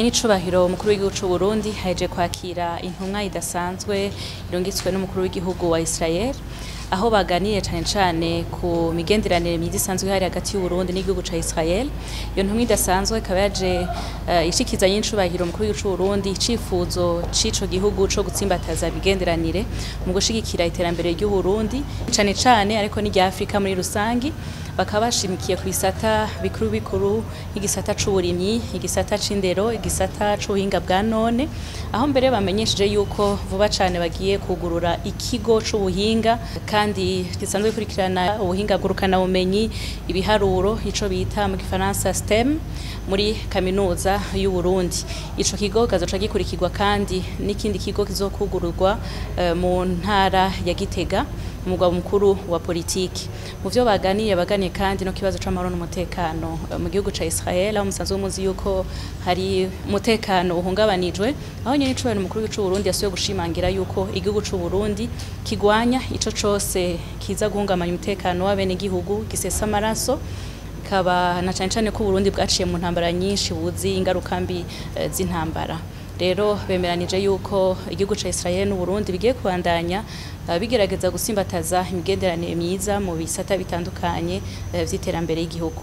Nyenicubahiro umukuru w'igihugu c'u Burundi haje kwakira intumwa idasanzwe irungitswe n'umukuru w'igihugu wa Israel, aho baganiye cane ku migenderanire myiza isanzwe hari hagati y'u Burundi n'igihugu ca Israel. Iyo ntumwa idasanzwe ikaba yaje ishikiza Nyenicubahiro umukuru w'igihugu c'u Burundi icifuzo c'ico gihugu co gutsimbataza imigenderanire mu gushigikira iterambere ry'u Burundi cane ariko n'irya Afrika muri rusangi. Bakaba bashimikiye ku bisata bikuru nk'igisata c'uburimyi, igisata c'indero, igisata c'ubuhinga bwa none, aho mbere bamenyesheje yuko vuba cane bagiye kugurura ikigo c'ubuhinga kandi gisanzwe kurikirana ubuhinga ngurukana bumenyi, ibiharuro, ico bita mu gifaransa STEM muri kaminuza y'u Burundi. Ico kigo kazoca gikurikirwa kandi n'ikindi kigo kizokugururwa mu ntara ya Gitega, umugwa mukuru wa politiki. Mu vyo baganiye kandi no kibazo c'amahoro n'umutekano mu gihugu ca Israel, aho musanzwe muzi yuko hari umutekano uhungabanijwe, aho Nyenicubahiro umukuru w'igihugu c'u Burundi yasubiye gushimangira yuko igihugu c'u Burundi kigwanya ico cose kiza guhungabanya umutekano w'abene gihugu, gisesa amaraso, kaba na cane ko Burundi bwaciye mu ntambara nyinshi buzi ingaruka mbi z'intambara. Rero bemeranije yuko igihugu ca Israel n'u Burundi bigiye kubandanya bigerageza gusimbataza imigenderanire myiza mu bisata bitandukanye vy'iterambere y'igihugu.